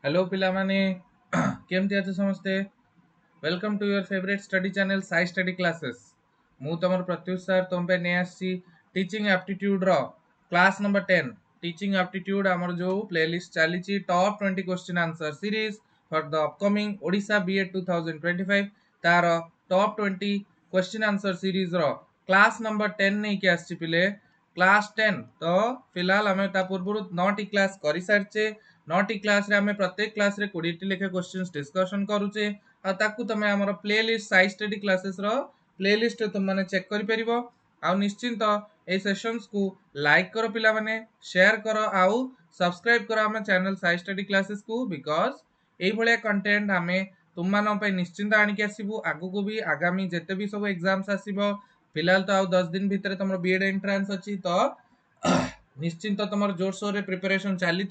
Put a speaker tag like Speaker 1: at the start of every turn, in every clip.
Speaker 1: Hello पिला माने केमती अच्छे समस्ते। Welcome to your favourite study channel Sai study classes. मु तमर प्रत्युष सर तुम पे ने आसी टीचिंग एप्टीट्यूड रो क्लास नंबर 10 टीचिंग एप्टीट्यूड हमर जो प्लेलिस्ट चली top 20 question answer series for the upcoming Odisha B Ed 2025 तार टॉप 20 क्वेश्चन आंसर सीरीज रो क्लास नंबर 10 नहीं के आसी पिले क्लास 10 तो फिलहाल आम ता पूर्व 9टी क्लास कर सारी 9टी क्लास रे आम प्रत्येक क्लास रे 20टी लेखे क्वेश्चन डिस्कशन करूचे आ ताकू तमे हमर playlist Sai study classes रो प्ले लिस्ट तुम माने चेक करि परिबो। आ निश्चिंत ए सेशंस को लाइक करो पिला माने शेयर करो आउ सब्सक्राइब करो हम चैनल साई स्टडी क्लासेस को बिकॉज एई भलिया कंटेंट आमे तुम मानो पे निश्चिंत आनी के आसीबू आगु को भी आगामी जेते भी सब एग्जाम्स आसीबो फिलहाल तो आउ 10 दिन भितर तुम बीएड एंट्रेंस अछि तो निश्चिंत तुम जोर सोर रे प्रिपरेशन चली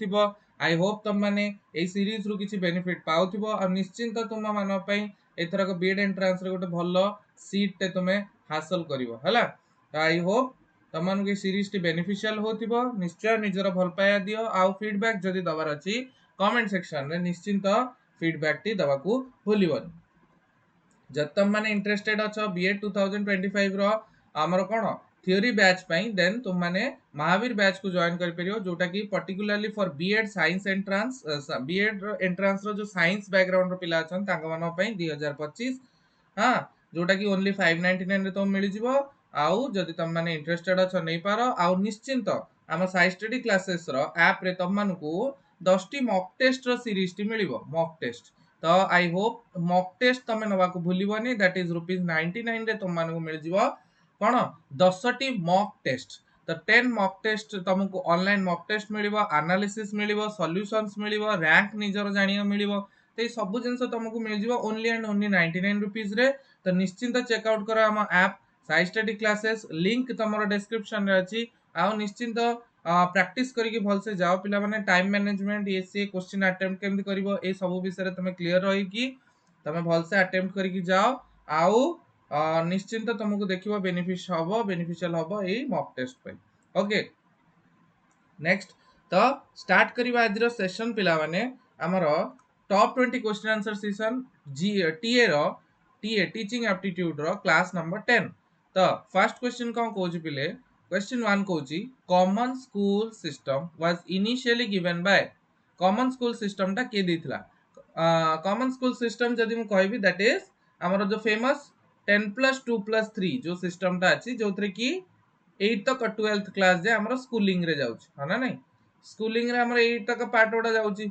Speaker 1: आई होप तुम माने ए सीरीज रु किछि बेनिफिट पाउथिबो और निश्चिंत तुम मानो पई एथरक बीएड एंट्रेंस रे गोटे भलो सीट ते तुमे हासिल करिवो हला। तो आई होप तमन के सीरीज टी बेनिफिशियल होथिबो निश्चय निजर भल पाया दियो आउ फीडबैक जदी दबार अछि कमेंट सेक्शन रे निश्चिंत फीडबैक टी दबाकू भूलिबोनी। जब तुम माने इंटरेस्टेड अच्छो बीएड 2025 रो हमर कोन थ्योरी बैच पई देन तुम माने महावीर बैच को जॉइन कर परियो जोटा कि particularly for BEd science entrance BEd entrance रो जो साइंस बैकग्राउंड रो पिला अछन तांग मानो पई 2025 हां जोटा कि ओनली 599 रे तुम मिली जिवो। आउ जदि तुम माने इंटरेस्टेड अछ नै पारो आउ निश्चिंत हम साई स्टडी क्लासेस रो ऐप रे तुम मानकू 10 टी मॉक टेस्ट रो सीरीज टी मिलिबो मॉक टेस्ट। तो आई होप मॉक टेस्ट तमे नवा को भूलिबोनी दैट इज ₹99 रे तुम मानकू मिल जिवो कोन 10 टी मॉक टेस्ट। तो 10 मॉक टेस्ट तुमको ऑनलाइन मॉक टेस्ट मिलिबो एनालिसिस मिलिबो सॉल्यूशंस मिलिबो रैंक निजर जानियो मिलिबो तो ये सब जिन तुमको मिल जाव ओनली एंड ओनली ₹99 रे। तो निश्चिंत चेकआउट करो आम app Sai study classes link तुम डिस्क्रिप्शन रे अच्छी आउ निश्चिंत प्रैक्टिस करके भल से जाओ पिला माने टाइम मैनेजमेंट ये सी क्वेश्चन अटेम्प्ट केमति करिवो ए सब विषय तुम क्लियर रही कि तुम भल से अटेम्प्ट करके जाओ आउ निश्चिंत तुमको देखिबो बेनिफिशियल हबो ए मॉक टेस्ट पे। ओके नेक्स्ट तो स्टार्ट करिबा आज रो सेशन पिला माने हमर टॉप 20 क्वेश्चन आंसर सेशन जी टीए रो टीए टीचिंग एप्टीट्यूड रो क्लास नंबर 10। तो फर्स्ट क्वेश्चन कोन कहूची पिले क्वेश्चन 1 कहूची common school system was initially given by common school system टा के देथिला कॉमन स्कूल सिस्टम जदि मु कहबी दैट इज हमर जो फेमस 10+2+3 जो सिस्टम टा अछि जोथरे की 8 तक 12th क्लास जे हमर स्कूलिंग रे जाउची है ना नहीं स्कूलिंग रे हमर 8 तक पार्ट ओडा जाउची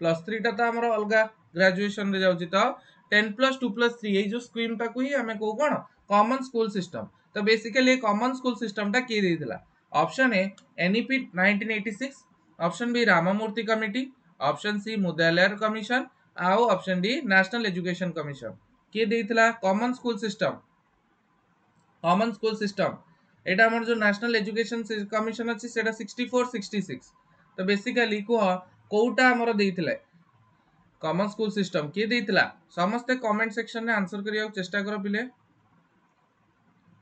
Speaker 1: प्लस 3 टा तो हमर अलगा ग्रेजुएशन रे जाउची तो 10+2+3 ये जो स्कीम टा को ही हमें को कोन कॉमन स्कूल सिस्टम। तो बेसिकली कॉमन स्कूल सिस्टम टा के देथिला option A NEP 1986 option B Ramamurti committee option C Mudaliar commission आउ option D national education commission के देथिला common school system. Common school system एटा हमर जो नेशनल एजुकेशन कमीशन अछि सेटा 64 66 तो बेसिकली को कोउटा हमर देथिले कॉमन स्कूल सिस्टम के देथिला समस्त कमेंट सेक्शन में आंसर करिया चेष्टा करो पिले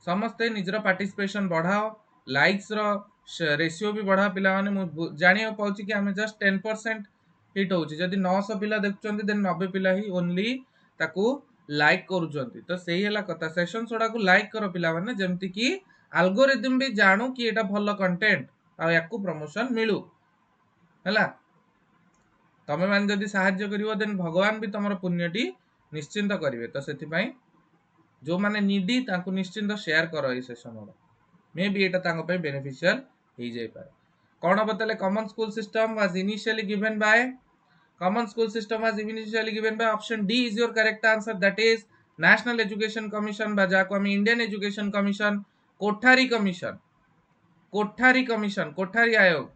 Speaker 1: समस्त निजर पार्टिसिपेशन बढ़ाओ लाइक्स रो रेशियो भी बढ़ा पिला माने जानियो पाउची कि हमें जस्ट 10% हिट होची जदी 900 पिला देखुचंती देन 90 पिला ही ओनली ताकू लाइक करूचंती तो सही हला कथा सेशन सोडा को लाइक करो पिला माने जेमति कि एल्गोरिदम भी जानू कि एटा भलो कंटेंट आ याकू प्रमोशन मिलू हला तमे मान जदी सहाय्य करिवो देन भगवान भी तमरो पुण्यटी निश्चिंत करिवे। तो सेति पई जो माने नीडी तांको निश्चिंत शेयर करो A session row may be एटा तांको पे बेनिफिशियल हो जाय पारे कोन बतले common school system was initially given by common school system was initially given by option D is your correct answer that is national education commission बा जाको हम Indian education commission Kothari commission Kothari आयोग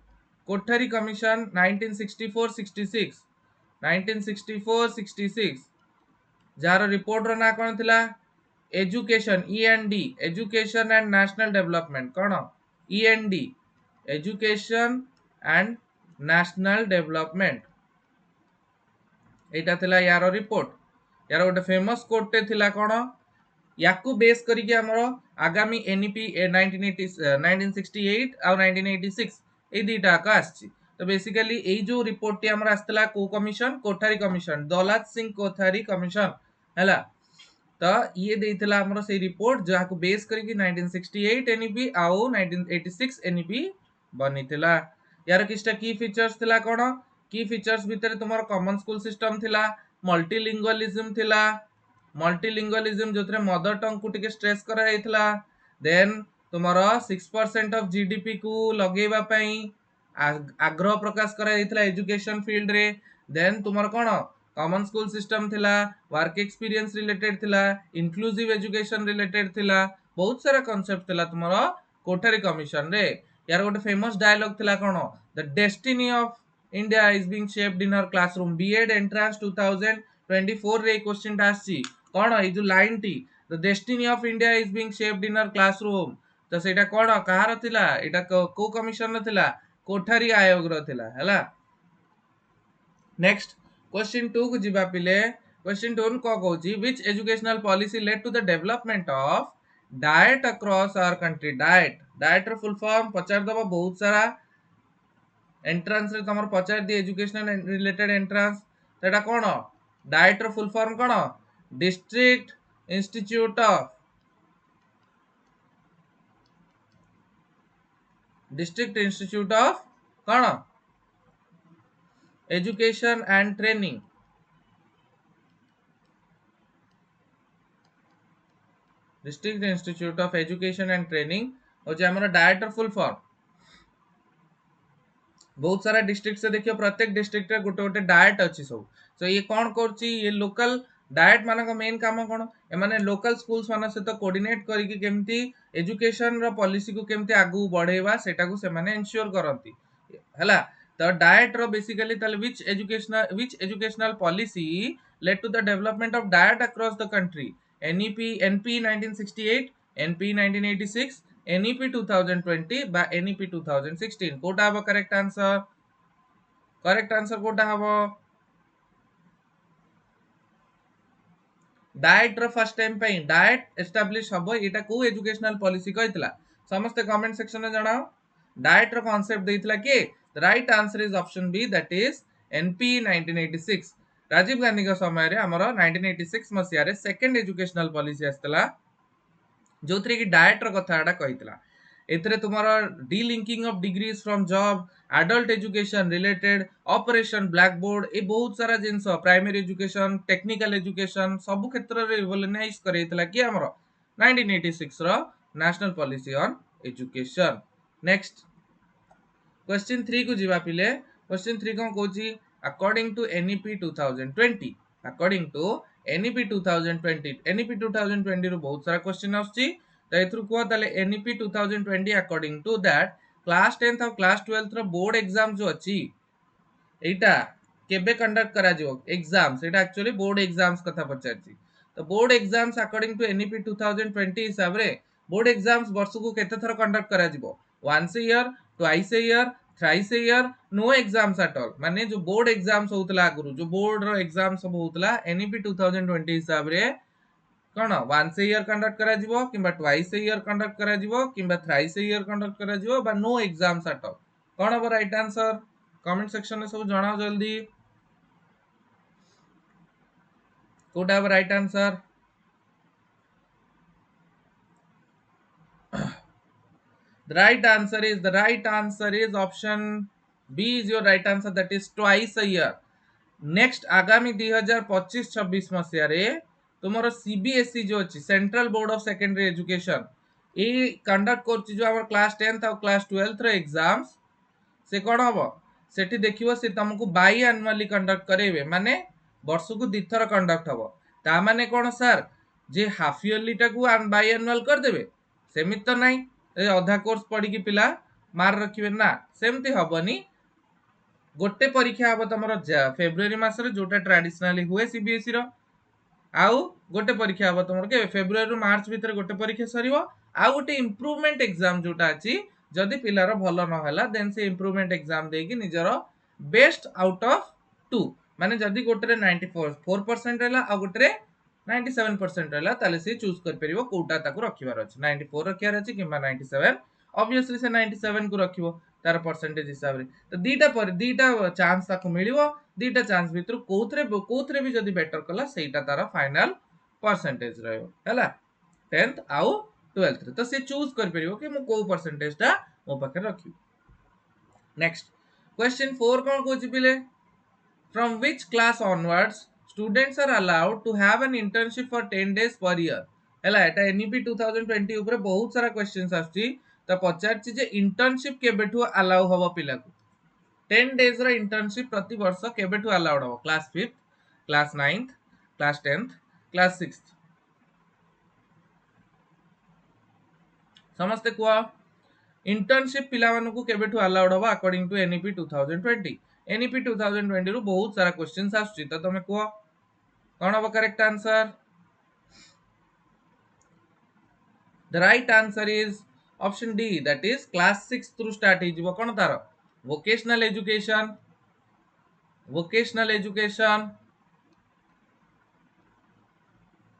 Speaker 1: कोठारी कमीशन 1964-66 1964-66 जार रिपोर्ट रो ना कोन थिला education and education and national development कौन and education and national development एटा थिला यार रिपोर्ट यार गोटे फेमस कोट टे थिला कौन याकू बेस करिके हमरो आगामी एनईपी 1968 आ 1986 ए दीटा का आछि तो बेसिकली एई जो रिपोर्ट टी हमर आस्तला को commission Kothari commission Daulat Singh Kothari commission हैला। तो ये देइथिला हमर से रिपोर्ट जहा को बेस करके 1968 एनईपी आउ 1986 एनईपी बनिथिला। यार किछटा की फीचर्स थिला कोन की फीचर्स भितर तुमर कॉमन स्कूल सिस्टम थिला मल्टीलिंगुअलिज्म थिला मल्टीलिंगुअलिज्म जोथरे मदर टंग को टिके स्ट्रेस करा जाइथिला देन तुमर 6% ऑफ जीडीपी को लगेबा पई आग्रह प्रकाश करा जाइथिला एजुकेशन फील्ड रे देन तुमर कोन कॉमन स्कूल सिस्टम थिला वर्क एक्सपीरियंस रिलेटेड थिला इंक्लूसिव एजुकेशन रिलेटेड थिला बहुत सारा कांसेप्ट थिला तुमर कोठारी कमिशन रे। यार गोटे फेमस डायलॉग थिला कोन the destiny of India is being shaped in our classroom BEd entrance 2024 रे क्वेश्चन आसी कोन ए जो लाइन टी the destiny of India is being shaped in our classroom तो सेटा कोन कहार थिला एटा को कमिशन थिला कोठारी आयोग रो थिला हैला। नेक्स्ट क्वेश्चन 2 को जिबा पिले क्वेश्चन 2 को कहूची which educational policy led to the development of DIET across our country DIET DIET रो फुल फॉर्म पचार दबा बहुत सारा एंट्रेंस रे तमर पचार दी एजुकेशनल रिलेटेड एंट्रेंस तेटा कोन डाइट रो फुल फॉर्म कोन डिस्ट्रिक्ट इंस्टीट्यूट ऑफ कोन education and training district institute of education and training होचे हमर डाइट रो फुल फॉर्म। बहुत सारा डिस्ट्रिक्ट से देखियो प्रत्येक डिस्ट्रिक्ट रे गोटे गोटे डाइट अछि सब तो ये कौन करछि ये लोकल डाइट मानक मेन काम कोन ए माने लोकल स्कूल्स मान से तो कोऑर्डिनेट करिके केमती एजुकेशन रो पॉलिसी को केमती आगु बढ़ेबा सेटा को से माने इंश्योर करंती हैला। तो डाइट रो बेसिकली तले which educational policy led to the development of DIET across the country NP 1968 NP 1986 NEP 2020 बा NEP 2016 कोटा हबो करेक्ट आंसर कोटा हबो डाइट रो फर्स्ट टाइम पे डाइट एस्टैब्लिश हबो एटा को एजुकेशनल पॉलिसी कहतला समस्त कमेंट सेक्शन में जणाओ डाइट रो कांसेप्ट देइतला के the right answer is option B that is NP 1986 Rajiv Gandhi का समय रे हमरो 1986 मसिया रे सेकंड एजुकेशनल पॉलिसी आस्तला जो थ्री की डाइट रो कथाडा कहितला एथरे तुम्हारा delinking of degrees from job adult education related operation blackboard ए बहुत सारा जिंस प्राइमरी एजुकेशन टेक्निकल एजुकेशन सब क्षेत्र रे रिवोल्यूशनाइज करेतला कि हमरो 1986 रो national policy on education. Next question 3 को जिबा पिले क्वेश्चन 3 को कहूची according to NEP 2020 according to NEP 2020 NEP 2020 रो बहुत सारा क्वेश्चन आछी तो एथरु को ताले NEP 2020 according to that class 10th और क्लास 12th रो बोर्ड एग्जाम जो अछि एटा केबे कंडक्ट करा जो एग्जाम सेटा एक्चुअली बोर्ड एग्जाम्स कथा पचारछि तो board exams according to NEP 2020 हिसाब रे बोर्ड एग्जाम्स वर्ष को केते थर कंडक्ट करा जिवो once a year twice a year thrice a year no exams at all माने जो बोर्ड एग्जाम्स होतला गुरु जो बोर्ड रो एग्जाम सब होतला NEP 2020 हिसाब रे कोन वंस ए ईयर कंडक्ट करा जिवो किबा ट्वाइस ए ईयर कंडक्ट करा जिवो किबा थ्राइस ए ईयर कंडक्ट करा जिवो बा नो एग्जाम्स एट ऑल कोन हो राइट आंसर कमेंट सेक्शन में सब जणाओ जल्दी कोटा right answer the right answer is option B is your right answer that is twice a year। Next आगामी 2025-26 मसिया रे तुमरो सीबीएसई जो अछि central board of secondary education A conduct करछि जो हमर क्लास 10th और क्लास 12th रे एग्जाम्स से कोन हबो सेठी देखिवो से तुमको बाई एनुअली कंडक्ट करेबे माने वर्ष को दिथर कंडक्ट हबो ता माने कोन सर जे हाफ ईयरली टाकू बाई एनुअल कर देबे सेमित तो नाही ए अधा कोर्स पढ़ी की पिला मार रखिबे ना सेमती हबनी गोटे परीक्षा हम तुम फेब्रुआरी मासरे जोटा ट्रेडिशनली हुए सीबीएसई रो आउ गोटे परीक्षा हम तुम के फेब्रुआरी रु मार्च भितर गोटे परीक्षा सरीबो आउ गोटे इंप्रूवमेंट एग्जाम जोटा अछि जदि पिलार भलो न होला देन से इंप्रूवमेंट एग्जाम देकी निजरो बेस्ट आउट ऑफ 2 माने जदि गोटे रे 94% रहला आ गोटे रे 97% रहला ताले से चूज कर परिबो कोटा ताको रखिबार अछि 94 रखियार अछि किबा 97 ऑब्वियसली से 97 को रखिबो तार परसेंटेज हिसाब रे तो दीटा चांस ताको मिलिवो दीटा चांस भितर कोथरे भी जदी बेटर कला सेटा तार फाइनल परसेंटेज रहयो हैला 10th आउ 12th तो से चूज कर परियो कि मु को परसेंटेज ता मो पाखे रखी नेक्स्ट क्वेश्चन 4 कोन कोची पिले from which class onwards students are allowed to have an internship for 10 days per year हैला एटा एनईपी 2020 ऊपर बहुत सारा क्वेश्चंस आछि त पचारछि जे इंटर्नशिप केबेठु अलाउ हबो पिला को 10 डेज रा इंटर्नशिप प्रति वर्ष केबेठु अलाउड हबो class 5th class 9th class 10th class 6th समस्ते को इंटर्नशिप पिला मानन को केबेठु अलाउड हबो अकॉर्डिंग टू एनईपी 2020 एनईपी 2020 रु बहुत सारा क्वेश्चंस आछि त तमे को कोन हबो correct answer The right answer is option D, that is class 6 through start ହେଇଯିବ कोन तार vocational education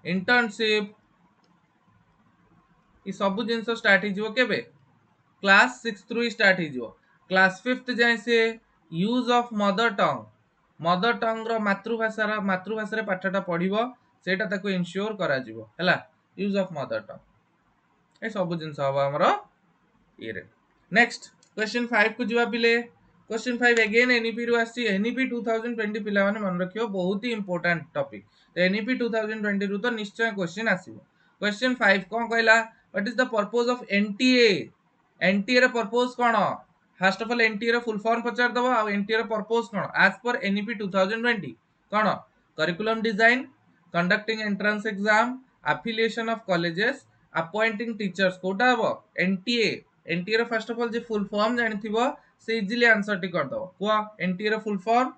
Speaker 1: internship ई सब जिंस स्टार्ट ହେଇଯିବ केबे क्लास 6 थ्रू ही स्टार्ट ହେଇଯିବ क्लास 5th जाय से यूज ऑफ मदर टंग रो मातृभाषा रे पाठटा पढिबो सेटा ताको इंश्योर करा जिवो हैला यूज ऑफ मदर टंग ए सब जिंस हबो हमरो ये रे नेक्स्ट क्वेश्चन 5 को जिवा पिले क्वेश्चन 5 अगेन एनईपी रु आसी एनईपी 2020 पिला माने मन रखियो बहुत ही इंपोर्टेंट टॉपिक तो एनईपी 2020 रु तो निश्चय क्वेश्चन आसीबो क्वेश्चन 5 कोन कहला what is the purpose of NTA रे पर्पस कोन फर्स्ट ऑफ ऑल एनटीए रे फुल फॉर्म पचार दबो आ एनटीए रे पर्पस कोन एज पर एनईपी 2020 कोन curriculum design conducting entrance exam affiliation of colleges appointing teachers कोटा हबो एनटीए रे फर्स्ट ऑफ ऑल जे फुल फॉर्म जानि थिबो से इजीली आंसर टी कर दो को एनटीए रे फुल फॉर्म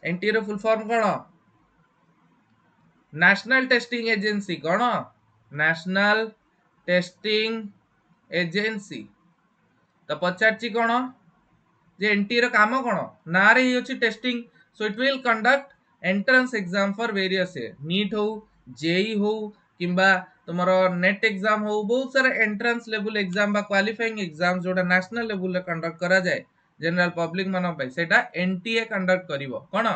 Speaker 1: एनटीए रे फुल फॉर्म कोन नेशनल टेस्टिंग एजेंसी कोन नेशनल टेस्टिंग एजेंसी तो पचारची कोन जे एनटीए रे काम कोन ना रे ही अछि testing so it will conduct entrance exam for various NEET हो जेई हो किंबा तुमरो नेट एग्जाम हो बहुत सारा एंट्रेंस लेवल एग्जाम बा क्वालिफाइंग एग्जाम जोटा नेशनल लेवल रे कंडक्ट करा जाय जनरल पब्लिक मानो पे सेटा एनटीए कंडक्ट करिवो कोन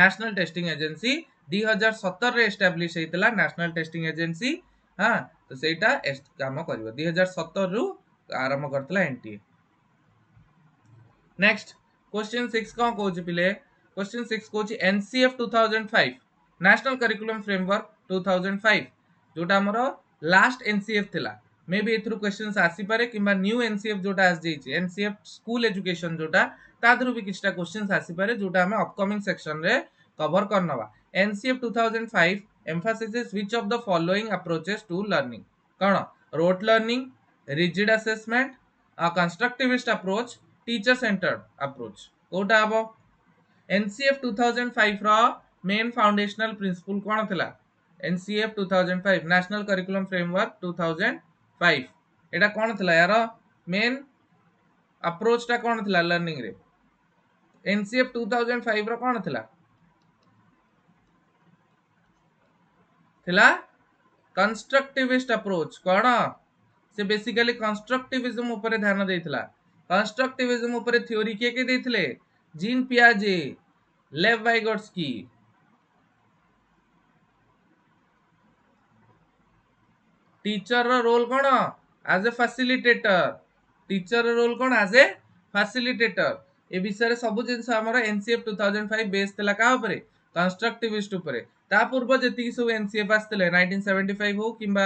Speaker 1: नेशनल टेस्टिंग एजेंसी 2017 रे एस्टैब्लिश हेतला नेशनल टेस्टिंग एजेंसी हां तो सेटा काम करिवो 2017 रु आरंभ करतला एनटीए नेक्स्ट क्वेश्चन 6 कोन कहूची पिले क्वेश्चन 6 कहूची एनसीएफ 2005 नेशनल करिकुलम फ्रेमवर्क 2005 जोटा हमरो लास्ट एनसीएफ थिला मे बी एथरु क्वेश्चंस आसी पारे किबा न्यू एनसीएफ जोटा आस जेची एनसीएफ स्कूल एजुकेशन जोटा तादरु भी किछटा क्वेश्चंस आसी पारे जोटा हम अपकमिंग सेक्शन रे कवर करनवा NCF 2005 emphasizes which of the following approaches to learning कोन rote learning rigid assessment a constructivist approach teacher centred approach कोटा हबो एनसीएफ 2005 रो मेन फाउंडेशनल प्रिंसिपल कोन थिला एनसीएफ 2005 नेशनल करिकुलम फ्रेमवर्क 2005 एटा कोन थिला यार मेन अप्रोच ता कोन थिला लर्निंग रे एनसीएफ 2005 रो कोन थिला कंस्ट्रक्टिविस्ट अप्रोच कोन से बेसिकली कंस्ट्रक्टिविज्म ऊपर ध्यान देथिला कंस्ट्रक्टिविज्म ऊपर थ्योरी के देथिले जीन पियाजे लेव वाइगोट्स्की टीचर रो रोल कोन एज ए फैसिलिटेटर टीचर रो रोल कोन एज ए फैसिलिटेटर ए विषय रे सब जिंस हमर एनसीएफ 2005 बेस थिला का ऊपर कंस्ट्रक्टिविस्ट ऊपर ता पूर्व जति सब एनसीएफ आस्थिले 1975 हो किबा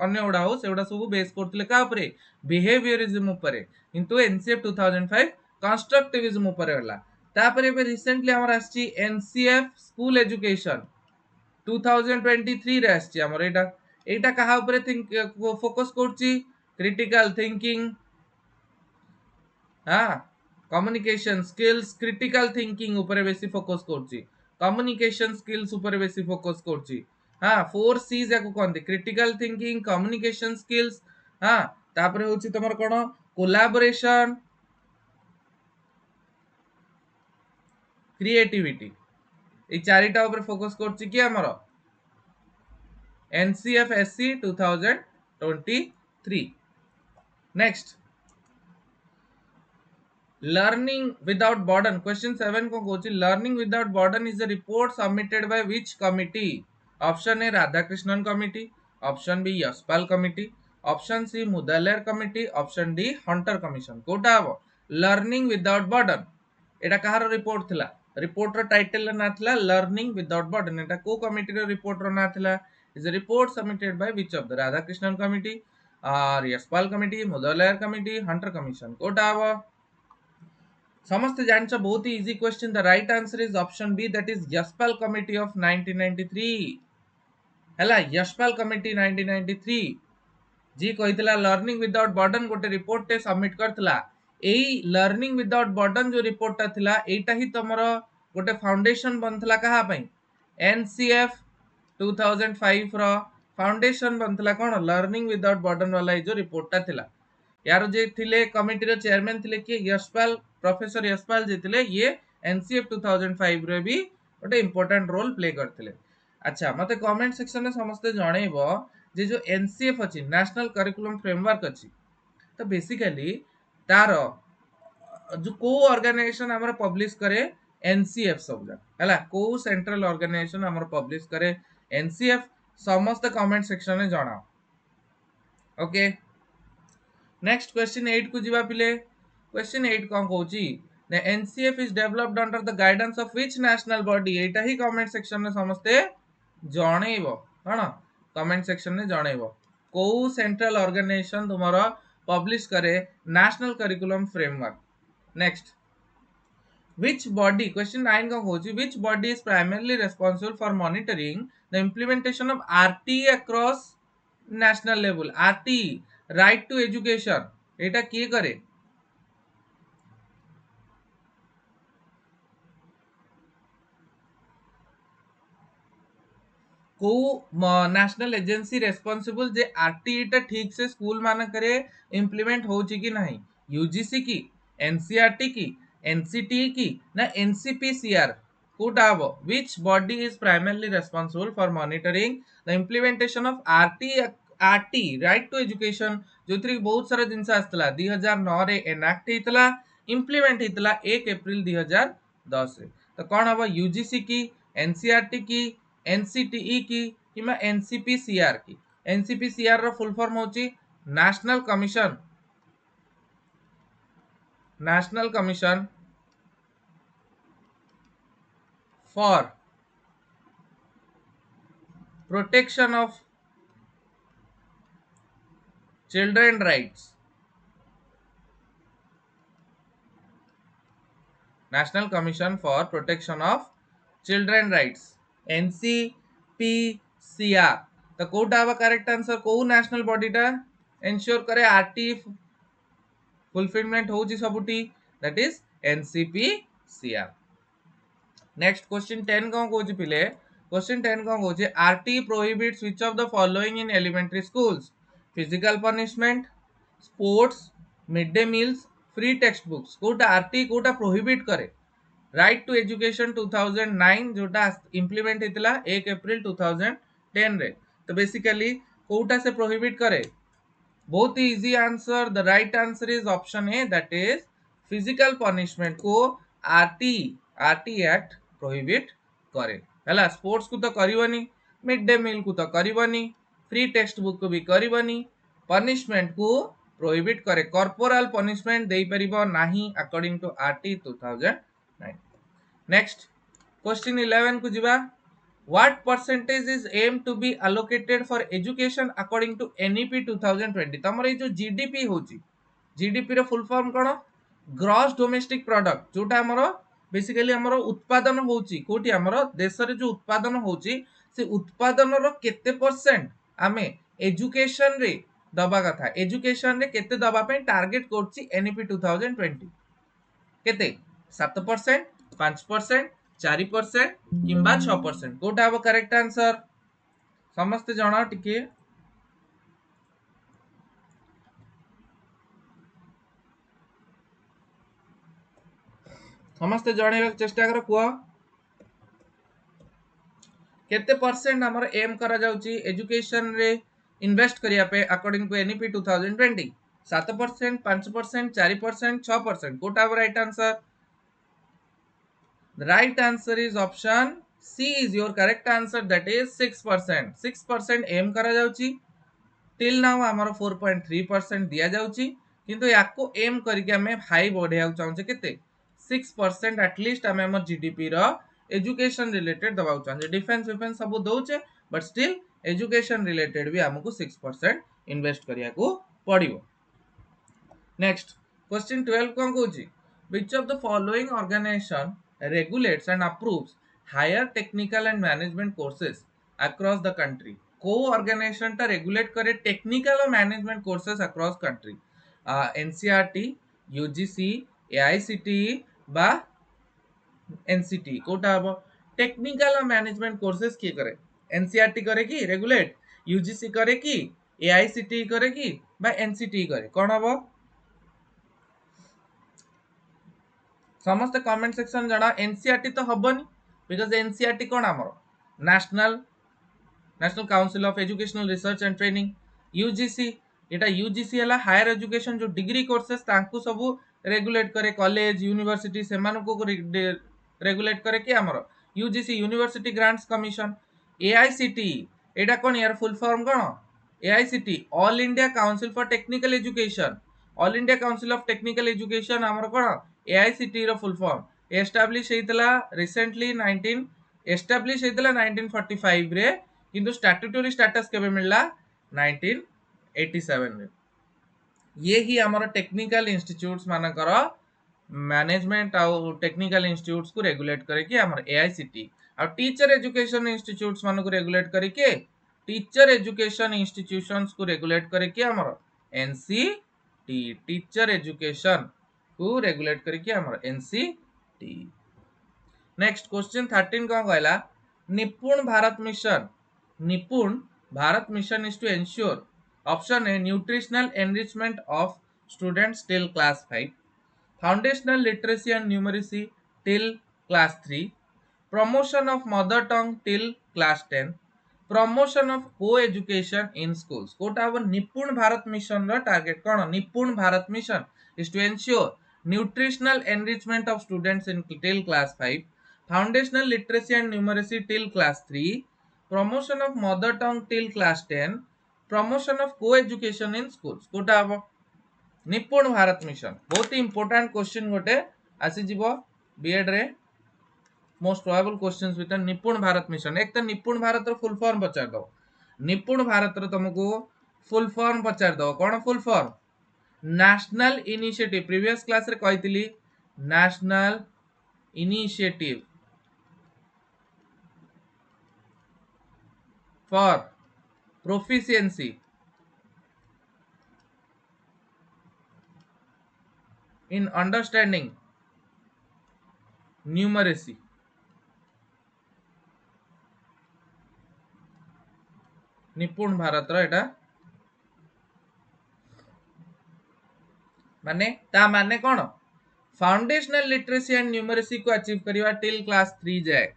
Speaker 1: अन्य उडा हो सेउडा सब बेस करथिले का ऊपर बिहेवियरिज्म ऊपर किंतु एनसीएफ 2005 कंस्ट्रक्टिविज्म ऊपर होला तापरे बे रिसेंटली हमर आछि एनसीएफ स्कूल एजुकेशन 2023 रे आछि हमर एटा कहा ऊपर थिंक फोकस करछि क्रिटिकल थिंकिंग हां कम्युनिकेशन स्किल्स क्रिटिकल थिंकिंग ऊपर बेसी फोकस करछि कम्युनिकेशन स्किल्स ऊपर बेसी फोकस करछि हां 4 सीज याको कोनते क्रिटिकल थिंकिंग कम्युनिकेशन स्किल्स हां तापरे होछि तमर कोन कोलैबोरेशन क्रिएटिविटी ए चारिटा ऊपर फोकस करछि कि हमर NCF SC 2023 3. Next, learning without burden. Question 7 को कहूँ learning without burden is a report submitted by which committee? Option A Radhakrishnan committee, option B Yashpal committee, option C Mudaliar committee, option D Hunter commission. Kota हबो learning without burden. एटा कहार report थिला? Report रो title ना थिला learning without burden. एटा को committee रो report रो ना थिला? is a report submitted by which of the Radhakrishnan committee or Yashpal committee, Mudaliar committee, Hunter commission. Kota हबो समस्त जानछ बहुत ही easy question. The right answer is option B, that is Yashpal committee of 1993. हैला Yashpal committee 1993 जी कहितला लर्निंग विदाउट बर्डन गोटे report टे सबमिट करथला. एई लर्निंग विदाउट बर्डन जो रिपोर्ट ता थिला एटा ही तमरो गोटे फाउंडेशन बनथला कहा पई? एनसीएफ 2005 रो फाउंडेशन बनथला कोन लर्निंग विदाउट बर्डन वाला जो रिपोर्ट ता थिला. यार जे थिले कमिटी रो चेयरमैन थिले कि यशपाल, प्रोफेसर यशपाल जे थिले ये एनसीएफ 2005 रे भी गोटे इंपोर्टेंट रोल प्ले करथिले. अच्छा मते कमेंट सेक्शन में समस्त जणैबो जे जो एनसीएफ अछि नेशनल करिकुलम फ्रेमवर्क अछि तो बेसिकली तार जो को ऑर्गेनाइजेशन हमर पब्लिश करे एनसीएफ सब जा हला को सेंट्रल ऑर्गेनाइजेशन हमर पब्लिश करे एनसीएफ समस्त कमेंट सेक्शन में जणाओ. ओके नेक्स्ट क्वेश्चन 8 को जीवा पिले. क्वेश्चन 8 कोन कहूची the NCF is developed under the guidance of which national body? एटा ही कमेंट सेक्शन में समस्ते जणैबो कोन कमेंट सेक्शन में जणैबो को सेंट्रल ऑर्गेनाइजेशन तुम्हारा पब्लिश करे national curriculum framework. Next which body, question 9 का कहूची which body is primarily responsible for monitoring the implementation of RTE across national level? RTE right to education एटा किए करे? को नेशनल एजेंसी रेस्पॉन्सिबल जे RTE टा ठीक से school मान करे इंप्लीमेंट होची कि नहीं? यूजीसी की, एनसीईआरटी की, एनसीटी की ना एनसीपीसीआर? कोटा हबो which body is primarily responsible for monitoring the implementation of RTE right to education जोथि बहुत सारा जिनस आस्तला 2009 रे एनएक्ट हितला इंप्लीमेंट हितला 1 अप्रैल 2010 रे. तो कोन हबो यूजीसी की, एनसीईआरटी की, एनसीटीई की किमा एनसीपीसीआर की? एनसीपीसीआर रो फुल फॉर्म होची national commission for protection of children rights. National commission for protection of children rights NCPCR. तो कोटा हबा करेक्ट आंसर को नेशनल बॉडी टा एंश्योर करे आरटी फुलफिलमेंट होची सबुटी? That is NCPCR. Next question 10 को कहूची पिले. क्वेश्चन 10 को कहूची RTE prohibits which of the following in elementary schools? Physical punishment, sports, mid day meals, free textbooks. कोटा आरटी कोटा प्रोहिबिट करे? राइट टू एजुकेशन 2009 जोटा इंप्लीमेंट हितला 1 अप्रैल 2010 रे. तो बेसिकली कोटा से प्रोहिबिट करे? बहुत ही easy answer. The right answer is option A, that is physical punishment को आरटी एक्ट प्रोहिबिट करे. हला स्पोर्ट्स को तो करबनी, मिड डे मील को तो करबनी, फ्री टेक्स्ट बुक को भी करबनी, पनिशमेंट को प्रोहिबिट करे. कॉर्पोरल पनिशमेंट देई परिबो नाही according to RTE 2009. Next question 11 को जीवा. What percentage is aimed to be allocated for education according to NEP 2020? तमरे जो जीडीपी होची, जीडीपी रो फुल फॉर्म कोन? Gross domestic product. जोटा हमरो बेसिकली हमरो उत्पादन होची कोठी हमरो देश रे जो उत्पादन होची से उत्पादन रो केते परसेंट आमे एजुकेशन रे दबा कथा? एजुकेशन रे केते दबा पे टारगेट करची एनईपी 2020? केते? 7%, 5%, 4% किंबा 6%? कोटा हबो करेक्ट आंसर? समस्त जणा टिके. समस्त जणेबा चेष्टा करो कुआ केते परसेंट हमर एम करा जाउची एजुकेशन रे इन्वेस्ट करिया पे अकॉर्डिंग टू एनईपी 2020? 7%, 5%, 4%, 6%? कोटा right answer? The right answer is option C is your correct answer, that is 6%. 6% M करा जाउची. टिल नाउ हमर 4.3% दिया जाउची, किंतु याको एम करके हमें हाई बढ़िया चाहूचे केते 6% एटलीस्ट हमें हमर जीडीपी रो एजुकेशन रिलेटेड दबाउ चाहूचे. डिफेंस विफेंस सब दउचे बट स्टिल एजुकेशन रिलेटेड भी हमको 6% इन्वेस्ट करिया को पड़िबो. नेक्स्ट क्वेश्चन 12 कौन कहूची? Which of the following organization regulates and approves higher technical and management courses across the country? को ऑर्गेनाइजेशन टा रेगुलेट करे टेक्निकल और management courses across country? NCERT, UGC, AICTE बा एनसीटी? कोटा हबो? टेक्निकल और मैनेजमेंट कोर्सेस किए करे? एनसीईआरटी करे कि रेगुलेट, यूजीसी करे कि, एआईसीटीई करे कि बा एनसीटी करे? कौन हबो? समस्त कमेंट सेक्शन जणा. एनसीईआरटी तो हबनी बिकॉज एनसीईआरटी कौन आमर national council of educational research and training. UGC Etah UGC है हायर एजुकेशन जो डिग्री कोर्सेस तांकु सब रेगुलेट करे, कॉलेज यूनिवर्सिटी से रेगुलेट करे कि आमर UGC university grants commission. AICT एटा कौन यार फुल फॉर्म कौन? AICT all India council for technical education. All India council of technical education आमर कौन? एआईसीटी रो फुल फॉर्म. एस्टैब्लिश हेतला रिसेंटली 1945 रे, किंतु स्टैट्यूटरी स्टेटस केबे मिलला? 1987 रे. ये ही हमारा टेक्निकल इंस्टीट्यूट्स मानकर मैनेजमेंट आउ टेक्निकल इंस्टीट्यूट्स को रेगुलेट करे कि हमर एआईसीटी. और टीचर एजुकेशन इंस्टीट्यूट्स मान को रेगुलेट करे कि टीचर एजुकेशन इंस्टीट्यूशंस को रेगुलेट करे कि हमर एनसीटी. टीचर एजुकेशन को रेगुलेट करे कि हमर एनसीटी. नेक्स्ट क्वेश्चन 13 कौन कहला? निपुण Bharat mission. Nipun Bharat mission is to ensure. Option A nutritional enrichment of students till class 5, foundational literacy and numeracy till class 3, promotion of mother tongue till class 10, promotion of coeducation in schools. कोटा अब Nipun Bharat mission रो target कौन? Nipun Bharat mission is to ensure nutritional enrichment of students in till class 5, foundational literacy and numeracy till class 3, promotion of mother tongue till class 10, promotion of coeducation in schools. कोटा अब Nipun Bharat mission. बहुत ही important question गोटे आसी जीवो BEd रे. Most probable questions with निपुण Bharat mission. एक तो निपुण भारत रो फुल फॉर्म पचार दो. निपुण भारत रो तुमको फुल फॉर्म पचार दो. कौन full form? National initiative. Previous class रे कहितली national initiative for proficiency in understanding numeracy. NIPUN Bharat रो एटा माने ता माने कौन? फाउंडेशनल लिटरेसी एंड न्यूमरेसी को अचीव करिवा टिल क्लास 3 जाए.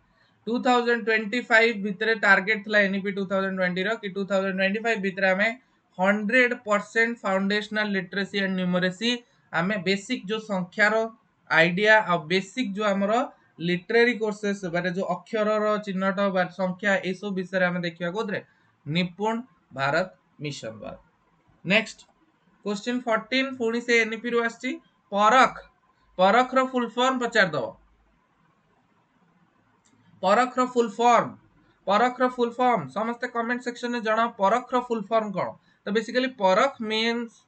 Speaker 1: 2025 भितरे टारगेट थला एनईपी 2020 रो कि 2025 भितरे हमें 100% फाउंडेशनल लिटरेसी एंड न्यूमरेसी हमें बेसिक जो संख्या रो आइडिया और बेसिक जो हमरो लिटरेरी कोर्सेस बारे जो अक्षर रो चिन्हट बा संख्या ए सब विषय हमें देखिया कोदरे निपुण भारत मिशन द्वारा. नेक्स्ट क्वेश्चन 14 पुणी से एनईपी रो आछि. परख. परख रो फुल फॉर्म पचार दो. परख रो फुल फॉर्म. परख रो फुल फॉर्म समस्त कमेंट सेक्शन में जणा. परख रो फुल फॉर्म कोन? तो बेसिकली परख मींस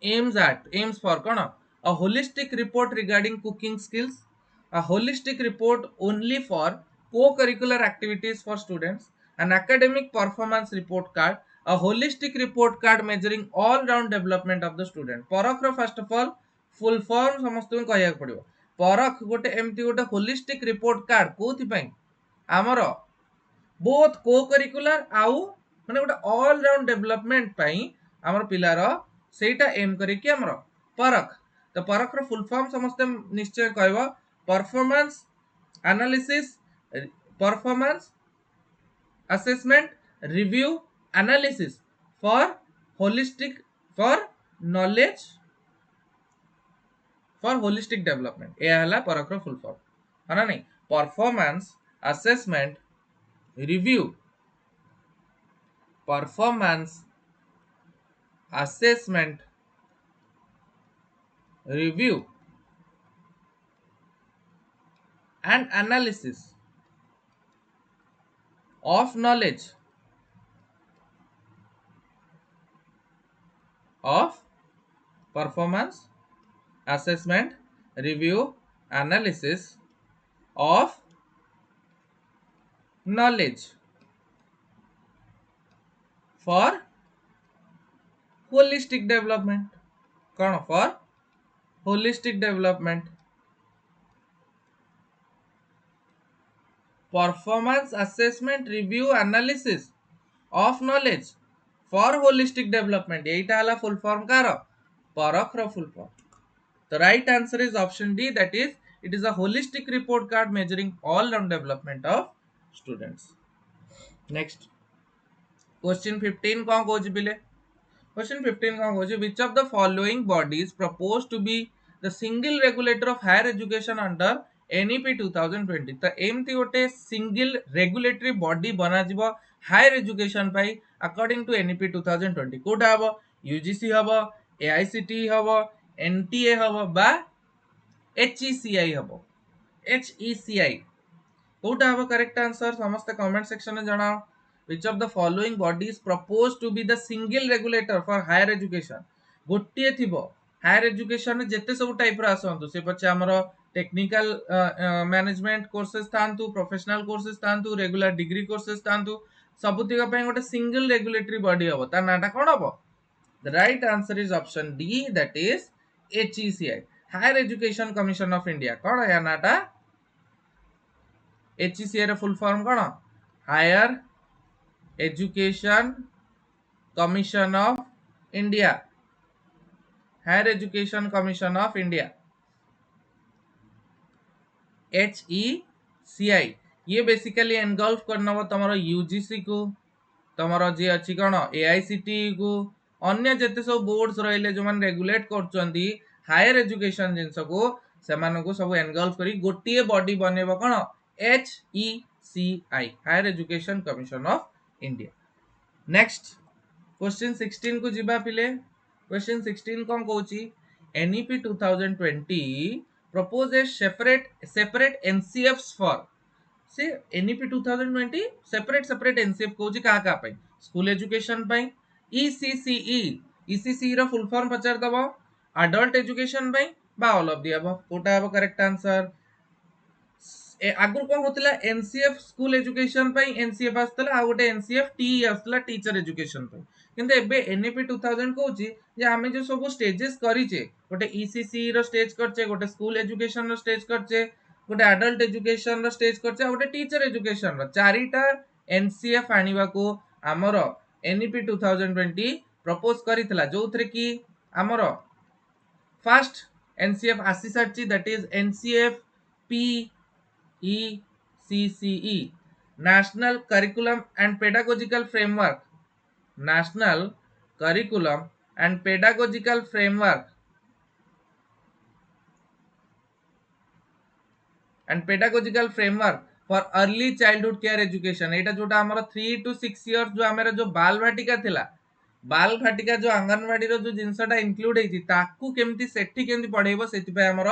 Speaker 1: aims for कौन? A holistic report regarding cooking skills, a holistic report only for co-curricular activities for students, an academic performance report card, a holistic report card measuring all round development of the student. PARAKH रो first of all full form समस्त में कहया पड़िबो. परख गोटे एमती गोटे holistic report card कोथि पई? हमरो both को करिकुलर आउ माने गोटे ऑल राउंड डेवलपमेंट पई हमर पिलार सेटा एम करे कि हमरो परख. तो परख रो फुल फॉर्म समस्त निश्चय कहबो performance analysis, performance assessment review analysis for holistic for knowledge for holistic development ଏହା ହେଲା ପରଖର full form है ना नहीं performance assessment review performance assessment review and analysis of knowledge of performance assessment review analysis of knowledge for holistic development कौन for holistic development performance assessment review analysis of knowledge for holistic development एटा हला full form कार परखर full form the right answer is option D that is it is a holistic report card measuring all round development of students next question 15 कौन coach बिले question 15 कौन coach which of the following bodies proposed to be the single regulator of higher education under NEP 2020 तो एमती गोटे single regulatory body बना जिवो higher education पाई according to NEP 2020 कोटा हबो यूजीसी हबो AICTE हबो NTA हबो बा HECI हबो HECI कोटा हबो करेक्ट आंसर समस्त कमेंट सेक्शन में जणाओ which of the following bodies proposed to be the single regulator for higher education गोटे थिबो हायर एजुकेशन रे जेते सब टाइप रो आसंतु से पछे हमरो टेक्निकल मैनेजमेंट कोर्सेस थांतु प्रोफेशनल कोर्सेस थांतु रेगुलर डिग्री कोर्सेस थांतु सबुतिक पय गोटे सिंगल रेगुलेटरी बॉडी हबो ता नाटा कोन हबो the right answer is option D that is HECI higher education commission of India कोन या नाटा HECI रे फुल फॉर्म कोन higher education commission of India higher education commission of India HECI ये बेसिकली एनगल्फ करनबो तमरो यूजीसी को तमरो जे अछि कोन AICTE को अन्य जते सब बोर्ड्स रहले जो मन रेगुलेट करचंदी हायर एजुकेशन जिंस को से मानको सब एनगल्फ करी गोटिए बॉडी बनेबो कोन HECI higher education commission of India next question 16 को जिबा पिले क्वेश्चन 16 कोन कहूची NEP 2020 propose a separate NCFs for से NEP 2020 separate NCF कहूची का का पई स्कूल एजुकेशन पई ECCE रो फुल फॉर्म पचार दबो अडल्ट एजुकेशन पई बा ऑल ऑफ द अबव कोटा हबो करेक्ट आंसर आगुर कोन होतला एनसीएफ स्कूल एजुकेशन पई एनसीएफ आस्तला आ गोटे एनसीएफ टी आस्तला टीचर एजुकेशन पई किंतु एबे एनईपी 2000 कहूची जे आमे जो सब स्टेजेस करिचे गोटे ईसीसी रो स्टेज करचे गोटे स्कूल एजुकेशन रो स्टेज करचे गोटे एडल्ट एजुकेशन रो स्टेज करचे गोटे टीचर एजुकेशन रो चारिटा एनसीएफ आनिबा को हमरो एनईपी 2020 प्रपोज करितला जोथरे की हमरो फर्स्ट एनसीएफ आसी साची that is NCF PECCE National Curriculum and Pedagogical Framework National Curriculum and Pedagogical Framework and Pedagogical Framework for Early Childhood Care Education एटा जोटा हमर 3 to 6 इयर्स जो हमर जो बाल भाटिका थिला बाल भाटिका जो आंगनवाड़ी रो जो जिंसटा इंक्लूड हेती ताकू केमती सेठी केमती पढेबो सेति पे हमर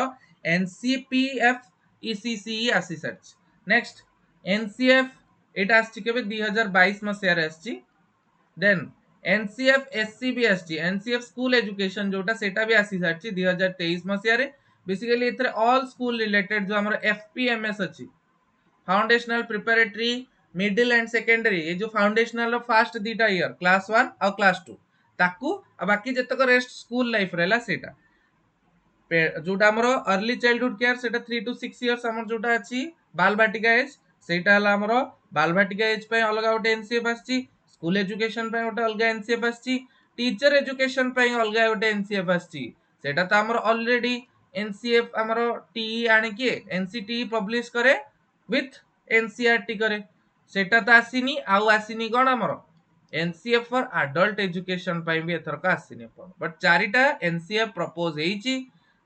Speaker 1: NCPF ECCE आसी सर्च नेक्स्ट NCF एटा आछि केबे 2022 मसिया रे आछि देन NCF SCB आछि NCF स्कूल एजुकेशन जोटा सेटा भी आसी सर्च 2023 मसिया रे बेसिकली इथरे ऑल स्कूल रिलेटेड जो हमर FPMS अछि foundational preparatory middle and secondary ये जो फाउंडेशनल फर्स्ट दीटा ईयर क्लास 1 और क्लास 2 ताकू आ बाकी जतक रेस्ट स्कूल लाइफ रहला सेटा जोटा हमरो अर्ली चाइल्डहुड केयर सेटा 3 to 6 इयर्स हमर जोटा अछि बाल बाटिका एज सेटा हला हमरो बाल बाटिका एज पे अलगा गोटे एनसीएफ आछि स्कूल एजुकेशन पे गोटे अलगा एनसीएफ आछि टीचर एजुकेशन पे अलगा गोटे एनसीएफ आछि सेटा त हमर ऑलरेडी एनसीएफ हमरो टीई आनि के एनसीटीई पब्लिश करे विथ एनसीईआरटी करे सेटा त आसीनी आउ आसीनी कोन हमरो एनसीएफ फॉर अडल्ट एजुकेशन पाई भी एथरक आसीनी बट चारिटा एनसीएफ प्रपोज हेची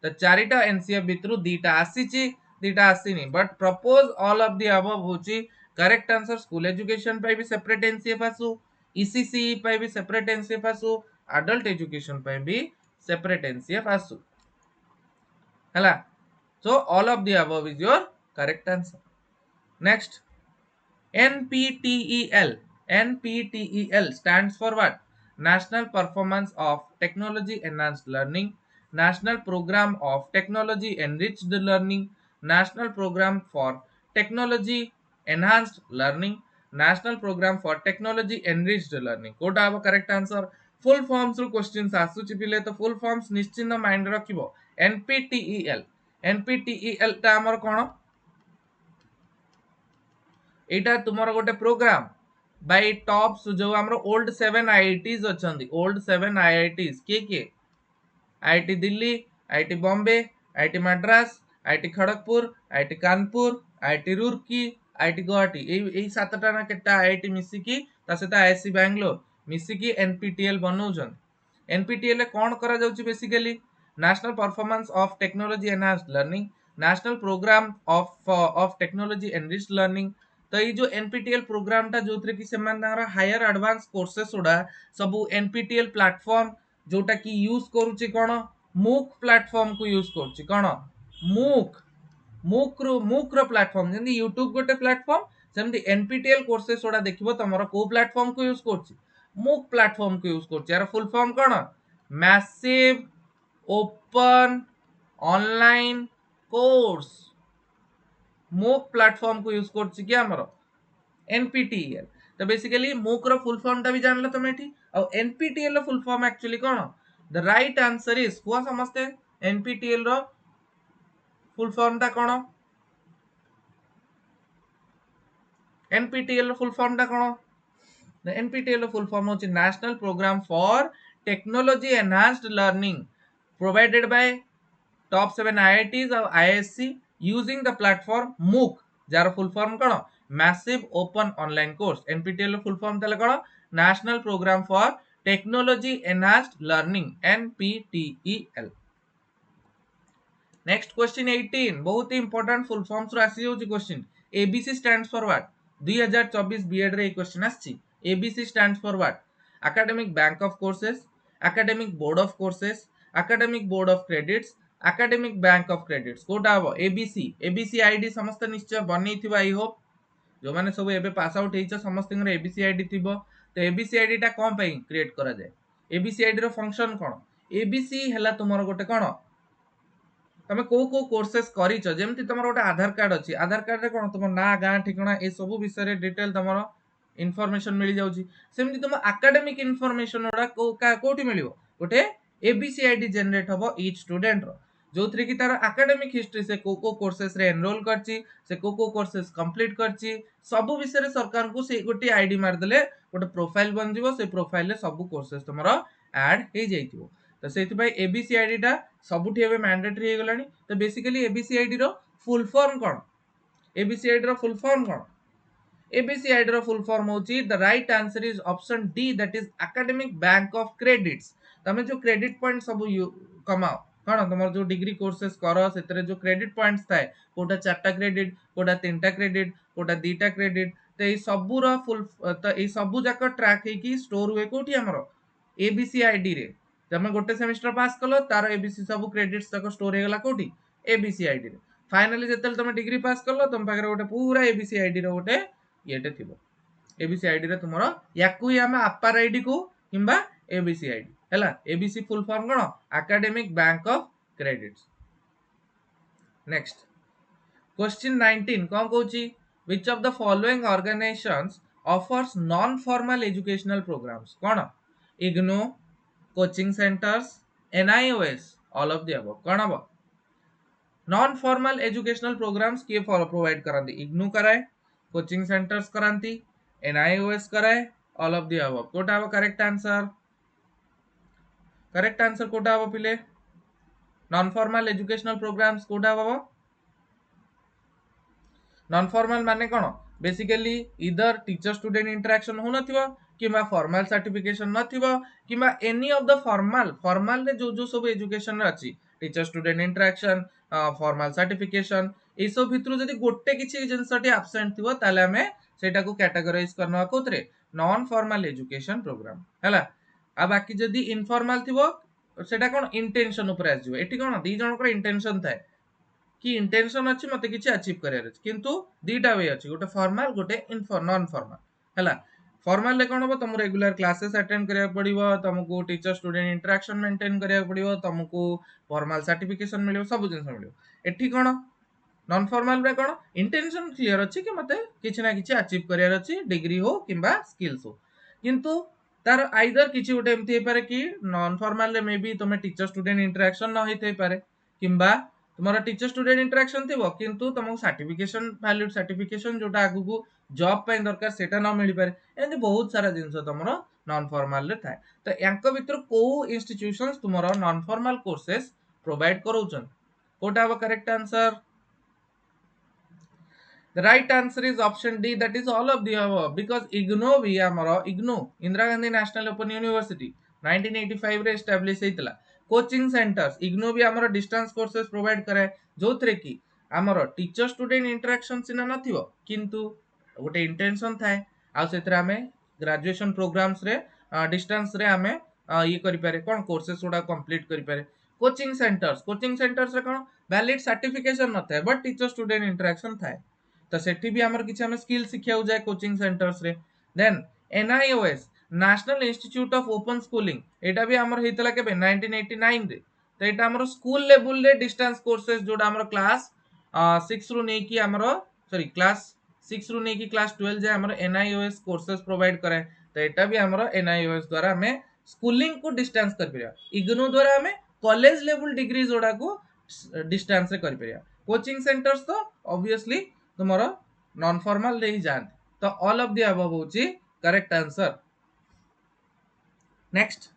Speaker 1: तो चारिटा एनसीएफ भितरु दीटा आसीची दीटा आसीनी but propose all of the above होची करेक्ट आंसर स्कूल एजुकेशन पाई भी सेपरेट एनसीएफ आसु ईसीसी पाई भी सेपरेट एनसीएफ आसु अडल्ट एजुकेशन पाई भी सेपरेट एनसीएफ आसु हला so all of the above is your correct answer next NPTEL. NPTEL stands for what? National Performance of Technology Enhanced Learning, National Program of Technology Enriched Learning, National Program for Technology Enhanced Learning, National Program for Technology Enriched Learning. Kota अब correct answer. Full forms रू questions आसुची पिले तो full forms निश्चित mind रखिबो. NPTEL. NPTEL टा हमर कोन एटा तुमर गोटे प्रोग्राम बाय टॉप्स जो हमरो ओल्ड 7 आईआईटीज अछंदी ओल्ड 7 आईआईटीज के IIT Delhi IIT Bombay IIT Madras IIT Kharagpur IIT Kanpur IIT Roorkee IIT Guwahati एई सातटा ना केटा आईआईटी मिसिकी ता सेता आईआईसी बेंगलोर मिसिकी एनपीटीएल बनौजन एनपीटीएल ले कोन करा जाउची basically national performance of technology enhanced learning national programme of technology enriched learning तो ये जो एनपीटीएल प्रोग्राम टा जो कि से हायर एडवांस कोर्सेस उडा सब एनपीटीएल प्लेटफॉर्म जोटा कि यूज करूची कोन मूक प्लेटफॉर्म को यूज करूची कोन मूक रो प्लेटफॉर्म जंदी यूट्यूब गोटे प्लेटफॉर्म सेमती एनपीटीएल कोर्सेस उडा देखिबो तमरो को प्लेटफॉर्म को यूज करूची मूक प्लेटफॉर्म को यूज करूची यार फुल फॉर्म कोन मैसिव ओपन ऑनलाइन कोर्स मूक प्लेटफॉर्म को यूज करछि कि हमरो एनपीटीएल तो बेसिकली मूक रो फुल फॉर्म टा भी जानलो तुम एठी और एनपीटीएल रो फुल फॉर्म एक्चुअली कोन द राइट आंसर इज को समझते एनपीटीएल रो फुल फॉर्म टा कोन एनपीटीएल रो फुल फॉर्म टा कोन द एनपीटीएल रो फुल फॉर्म होछि national programme for technology enhanced learning provided by top 7 IITs और IISc using the platform MOOC जार फुल फॉर्म कोन massive open online course NPTEL full form तले कोन national programme for technology enhanced learning NPTEL next question 18 बहुत ही important full forms रो आसी होची question ABC stands for what 2024 B Ed रे क्वेश्चन आसी ABC stands for what academic bank of courses academic board of courses academic board of credits academic bank of credits कोटा हो ABC ABC ID समस्त निश्चय बनै थिबा आई होप जो माने सब एबे पास आउट हेइछ समस्त रे एबीसी आईडी थिबो तो एबीसी आईडी टा कोन पई क्रिएट करा जाय एबीसी आईडी रो फंक्शन कोन एबीसी हला तुमरो गोटे कोन तमे को कोर्सेस करिछ जेमति तुमरो गोटे आधार कार्ड अछि आधार कार्ड रे कोन तुम ना गां ठिकाना ए सब विषय रे डिटेल तुमरो इन्फॉर्मेशन मिली जाउची सेमति तुम एकेडमिक इन्फॉर्मेशन ओडा कोठी मिलिबो गोटे एबीसी आईडी जनरेट हबो ईच स्टूडेंट रो जो थ्री की तार एकेडमिक हिस्ट्री से को कोर्सेस रे एनरोल करची से को कोर्सेस कंप्लीट करची सब विषय रे सरकार को से गोटी आईडी मार देले गोटे प्रोफाइल बन जिवो से प्रोफाइल रे सब कोर्सेस तुमरो ऐड हे जाइतिबो तो सेति भाई एबीसी आईडी टा सबुठी एबे मैंडेटरी हे गलानी तो बेसिकली एबीसी आईडी रो फुल फॉर्म कोन एबीसी आईडी रो फुल फॉर्म कोन एबीसी आईडी रो फुल फॉर्म होची the right answer is option D that is academic bank of credits तमे जो क्रेडिट पॉइंट सब कमाओ कौन तुम जो डिग्री कोर्सेस कर से जो क्रेडिट पॉइंट्स थाए कोटा 4टा क्रेडिट कोटा 3टा क्रेडिट कोटा 2टा क्रेडिट तो ये सबूर फुल तो ये सबू जाक ट्रैक है स्टोर हुए कोठी हमरो एबीसी आईडी रे तुम गोटे सेमेस्टर पास कलो तार एबीसी सब क्रेडिट्स तक स्टोर हेगला कोठी एबीसी आईडी रे फाइनली जेतल तुम डिग्री पास कलो तुम पाखरे गोटे पूरा एबीसी आईडी रे गोटे येटे थिबो एबीसी आईडी रे तुमरो याकू हम अपर आईडी को किंबा एबीसी आईडी हैला एबीसी फुल फॉर्म कोन academic bank of credits next question 19 कोन कहूची which of the following organisations offers non formal educational programmes कोन IGNOU coaching centres NIOS all of the above कोन अब नॉन फॉर्मल एजुकेशनल प्रोग्राम्स के provide करंती इग्नू कराए coaching centres करंती एनआईओएस कराए ऑल ऑफ द अबव कोटा अब करेक्ट आंसर कोटा हबो पिले non formal educational programmes Kota हबो नॉन फॉर्मल माने कोन बेसिकली इधर टीचर स्टूडेंट इंटरेक्शन हो नथिबो किंबा फॉर्मल सर्टिफिकेशन नथिबो किंबा एनी ऑफ द फॉर्मल रे जो जो सब एजुकेशन रे अछि teacher student interaction formal certification ए सब भितरु जदी गोटे किछि जिंसटी एब्सेंट थिबो ताले हमें सेटा को कैटेगराइज करना कोतरे नॉन फॉर्मल एजुकेशन प्रोग्राम हला आ बाकी जदी इनफॉर्मल थिबो सेटा कोन इंटेंशन ऊपर आजिबो एठी कोन दी जनकर इंटेंशन थाए कि इंटेंशन अछि मते किछि अचीव करियर अछि किंतु दीटा वे अछि गोटे फॉर्मल गोटे नॉन फॉर्मल हला फॉर्मल ले कोन हो तुम रेगुलर क्लासेस अटेंड करिया पड़िबो तुमको टीचर स्टूडेंट इंटरेक्शन मेंटेन करिया पड़िबो तुमको फॉर्मल सर्टिफिकेशन मिलियो सब जिंस मिलियो एठी कोन नॉन फॉर्मल रे कोन इंटेंशन क्लियर अछि कि मते किछि ना किछि अचीव करियर अछि डिग्री हो किंबा स्किल्स हो किंतु तार आइदर किछि गोटे एमति हे पारे कि नॉन फॉर्मल रे मे बी तुमे टीचर स्टूडेंट इंटरेक्शन न होइते पारे किंबा तुम्हारा टीचर स्टूडेंट इंटरेक्शन थिबो किंतु तुमको सर्टिफिकेशन वैलिड सर्टिफिकेशन जोटा आगु को जॉब पे दरकार सेटा न मिली पारे एंड बहुत सारा जिंस तुमरो नॉन फॉर्मल रे थाए तो यांक भितर को इंस्टीट्यूशंस तुमरो नॉन फॉर्मल कोर्सेस प्रोवाइड करूछन कोटा हबो correct answer The right answer is option D, that is all of the above, because IGNOU भी हमरो IGNOU Indira Gandhi national open university 1985 रे एस्टैब्लिश हेतला कोचिंग सेंटर्स IGNOU भी हमरो डिस्टेंस कोर्सेस प्रोवाइड करे जोथरे की हमरो टीचर स्टूडेंट इंटरेक्शन सिना नथिबो किंतु गोटे इंटेंशन थाए आ सेतरा हमें ग्रेजुएशन प्रोग्राम्स रे डिस्टेंस रे हमें ये करि पारे कोन कोर्सेस उडा कंप्लीट करि पारे कोचिंग सेंटर्स रे कोन वैलिड सर्टिफिकेशन न थाए बट टीचर स्टूडेंट इंटरेक्शन थाए तो सेठी भी हमर किछ हम स्किल सिखिया जाय कोचिंग सेंटर्स रे then NIOS national institute of open schooling एटा भी हमर हेतला के 1989 रे तो एटा हमर स्कूल लेवल रे डिस्टेंस कोर्सेस जोडा हमर क्लास 6 रु नै कि हमर सॉरी क्लास 6 रु नै कि क्लास 12 जे हमर NIOS कोर्सेस प्रोवाइड करे तो एटा भी हमर NIOS द्वारा हमें स्कूलिंग को डिस्टेंस कर परिया इग्नू द्वारा हमें कॉलेज लेवल डिग्री जोडा को डिस्टेंस रे कर परिया कोचिंग सेंटर्स तो ऑब्वियसली तुम्हारा नॉन फॉर्मल रे ही जान तो ऑल ऑफ द अबव होची करेक्ट आंसर नेक्स्ट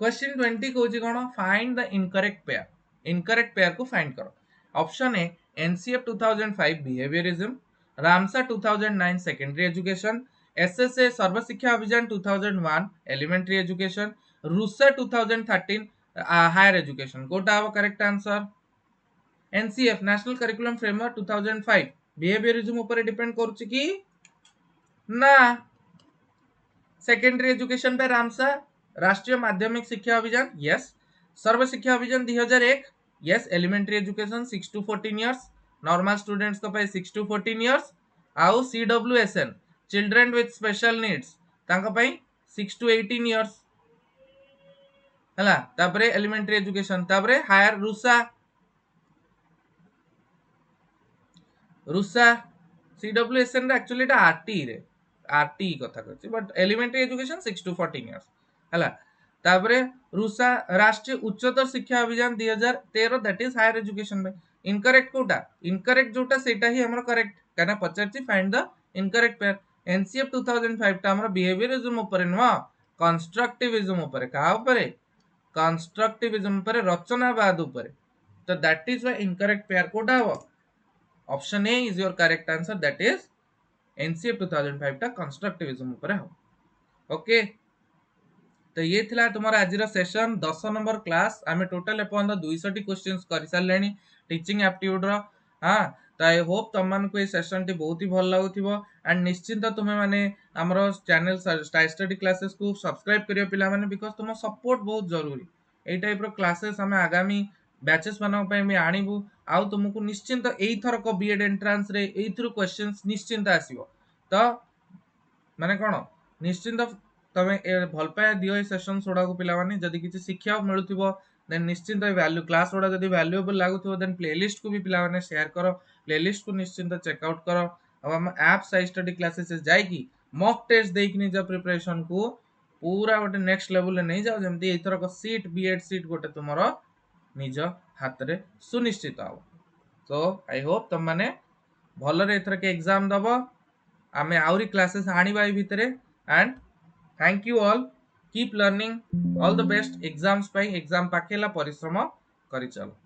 Speaker 1: क्वेश्चन 20 को जी कोन फाइंड द इनकरेक्ट पेयर को फाइंड करो option A NCF 2005 behaviourism RMSA 2009 secondary education SSA Sarva Shiksha Abhiyan 2001 elementary education RUSA 2013 higher education कोटा हबो correct answer NCF national curriculum framework 2005 behaviourism ऊपर depend करूची कि ना सेकेंडरी एजुकेशन पे रामसा राष्ट्रीय माध्यमिक शिक्षा अभियान yes serve Shiksha Abhiyan 2001 yes elementary education 6 to 14 years normal students को पे 6 to 14 इयर्स आउ CWSN children with special needs तांको पे 6 to 18 इयर्स हला तापरे एलिमेंटरी एजुकेशन तापरे हायर रूसा CWSN रे एक्चुअली एटा RT कथा कहछि but elementary education 6 to 14 years हला तापरे RUSA Rashtriya Uchchatar Shiksha Abhiyan 2013 that is higher education में इनकरेक्ट कोटा इनकरेक्ट जोटा सेटा ही हमर करेक्ट काना पचरछि find the incorrect pair NCF 2005 ता हमर बिहेवियरिज्म ऊपर न कंस्ट्रक्टिविज्म ऊपर का ऊपर कंस्ट्रक्टिविज्म ऊपर रचनावाद ऊपर तो that is why incorrect pair कोटा हो option A is your correct answer that is NCF 2005 टा कंस्ट्रक्टिविज्म ऊपर हो ओके तो ये थिला तुम्हारा आजिर सेशन 10 नंबर क्लास आमे टोटल एपन 200 टी क्वेश्चंस कर सारलेनी टीचिंग एप्टीट्यूड रो हां तो आई होप तुम मन को ये सेशन टी बहुत ही भल लागुथिबो एंड निश्चिंत तुमे माने हमरो चैनल स्टडी क्लासेस को सब्सक्राइब करियो पिला माने बिकॉज़ तुम सपोर्ट बहुत जरूरी ए टाइप रो क्लासेस हमें आगामी बैचेस मानक पे मी आनिबु आउ तुमको निश्चिंत एई थर को बीएड एंट्रेंस रे एई थ्रू क्वेश्चंस निश्चिंत आसीबो तो माने कोन निश्चिंत तमे भल पाए दियो ए सेशन सोडा को पिला माने जदी किछि शिक्षा मिलुथिबो देन निश्चिंत वैल्यू क्लास सोडा जदी वैल्यूएबल लागुथिबो देन प्लेलिस्ट को भी पिला माने शेयर करो प्लेलिस्ट को निश्चिंत चेकआउट करो अब हम ऐप साइ स्टडी क्लासेस जाई की मॉक टेस्ट देखनी जब प्रिपरेशन को पूरा गोटे नेक्स्ट लेवल ले नहीं जाओ जेमती एथर को सीट बीएड सीट गोटे तुमरो निज हाथ रे सुनिश्चित हो सो आई होप तुम माने भल रे एथर के एग्जाम दबो आमे आउरी क्लासेस आनी बाई भितरे and thank you all keep learning all the best exams पाई एग्जाम पाकेला परिश्रम करि चलो।